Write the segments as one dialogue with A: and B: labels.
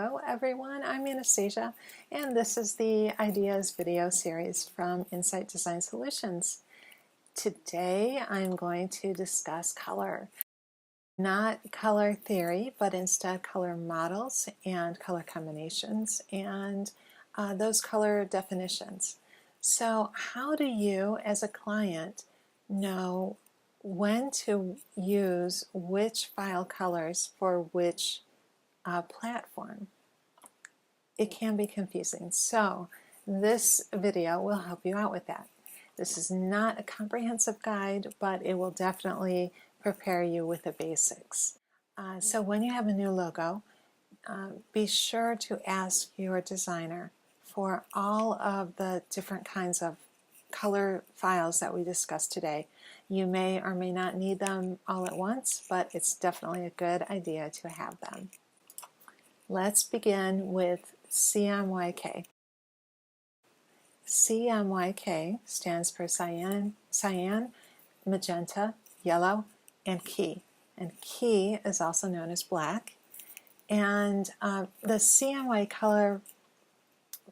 A: Hello everyone, I'm Anastasia, and this is the Ideas video series from Insight Design Solutions. Today I'm going to discuss color. Not color theory, but instead color models and color combinations and those color definitions. So how do you as a client know when to use which file colors for which platform? It can be confusing, so this video will help you out with that. This is not a comprehensive guide, but it will definitely prepare you with the basics. So when you have a new logo, be sure to ask your designer for all of the different kinds of color files that we discussed today. You may or may not need them all at once, but it's definitely a good idea to have them. Let's begin with CMYK. CMYK stands for cyan, magenta, yellow, and key. And key is also known as black. And the CMYK color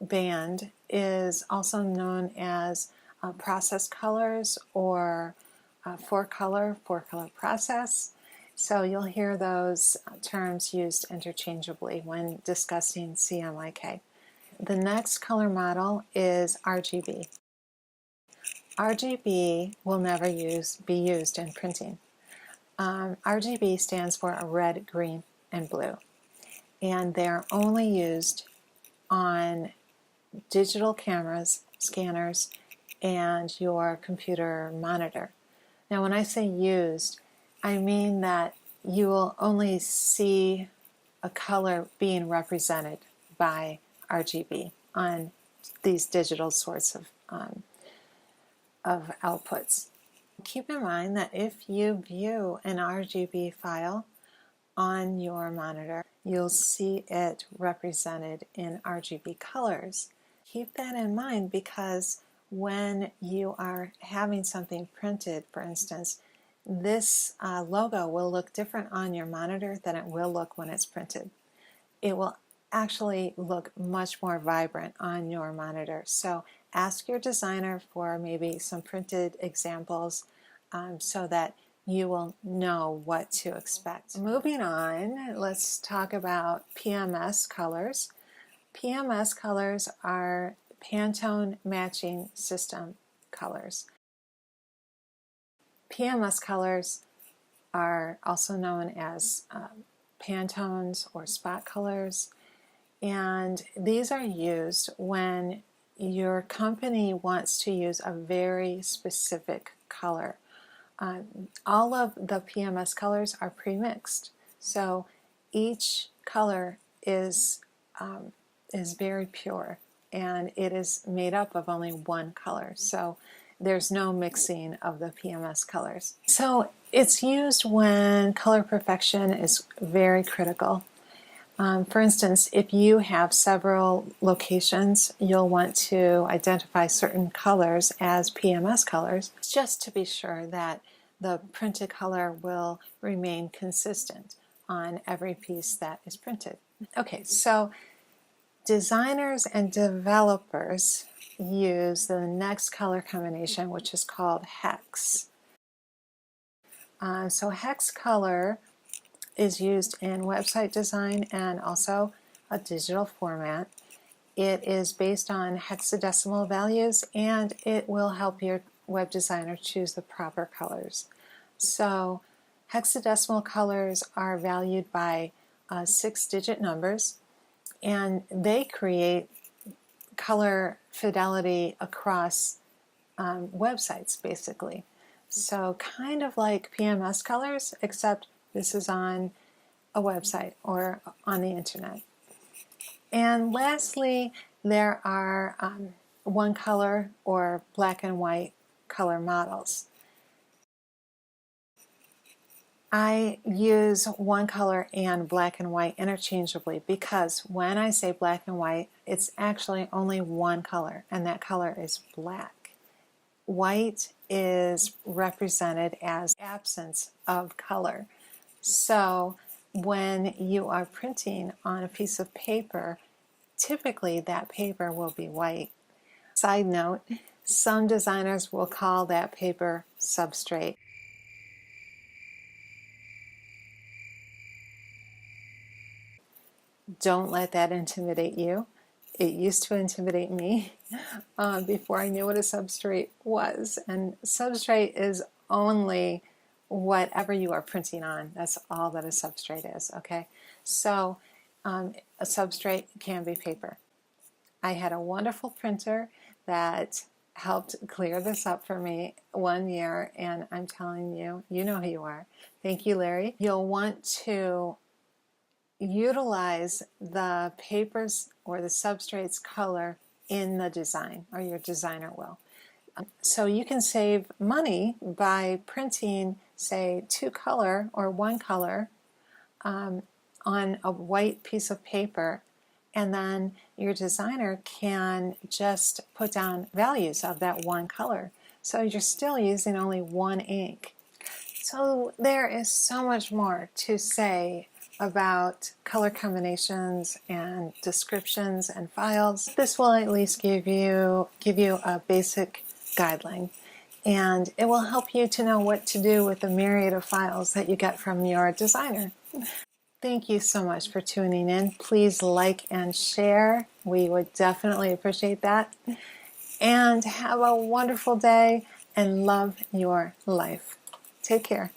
A: band is also known as process colors or four-color process. So you'll hear those terms used interchangeably when discussing CMYK. The next color model is RGB. RGB will never be used in printing. RGB stands for red, green, and blue. And they're only used on digital cameras, scanners, and your computer monitor. Now when I say used, I mean that you will only see a color being represented by RGB on these digital sorts of outputs. Keep in mind that if you view an RGB file on your monitor, you'll see it represented in RGB colors. Keep that in mind because when you are having something printed, for instance, this logo will look different on your monitor than it will look when it's printed. It will actually look much more vibrant on your monitor. So ask your designer for maybe some printed examples so that you will know what to expect. Moving on, let's talk about PMS colors. PMS colors are Pantone matching system colors. PMS colors are also known as Pantones or spot colors, and these are used when your company wants to use a very specific color. All of the PMS colors are pre-mixed, so each color is very pure, and it is made up of only one color. So there's no mixing of the PMS colors. So it's used when color perfection is very critical. For instance, if you have several locations, you'll want to identify certain colors as PMS colors just to be sure that the printed color will remain consistent on every piece that is printed. Okay, so designers and developers use the next color combination, which is called hex. So hex color is used in website design and also a digital format. It is based on hexadecimal values, and it will help your web designer choose the proper colors. So hexadecimal colors are valued by 6-digit numbers, and they create color fidelity across websites basically. So kind of like PMS colors, except this is on a website or on the internet. And lastly, there are one color or black and white color models. I use one color and black and white interchangeably because when I say black and white, it's actually only one color, and that color is black. White is represented as absence of color. So when you are printing on a piece of paper, typically that paper will be white. Side note, some designers will call that paper substrate. Don't let that intimidate you. It used to intimidate me before I knew what a substrate was. And substrate is only whatever you are printing on. That's all that a substrate is, okay? So a substrate can be paper. I had a wonderful printer that helped clear this up for me one year, and I'm telling you, you know who you are. Thank you, Larry. You'll want to utilize the papers or the substrate's color in the design, or your designer will. So you can save money by printing, say, 2 color or 1 color on a white piece of paper, and then your designer can just put down values of that 1 color. So you're still using only 1 ink. So there is so much more to say about color combinations and descriptions and files. This will at least give you a basic guideline, and it will help you to know what to do with the myriad of files that you get from your designer. Thank you so much for tuning in. Please like and share. We would definitely appreciate that. And have a wonderful day and love your life. Take care.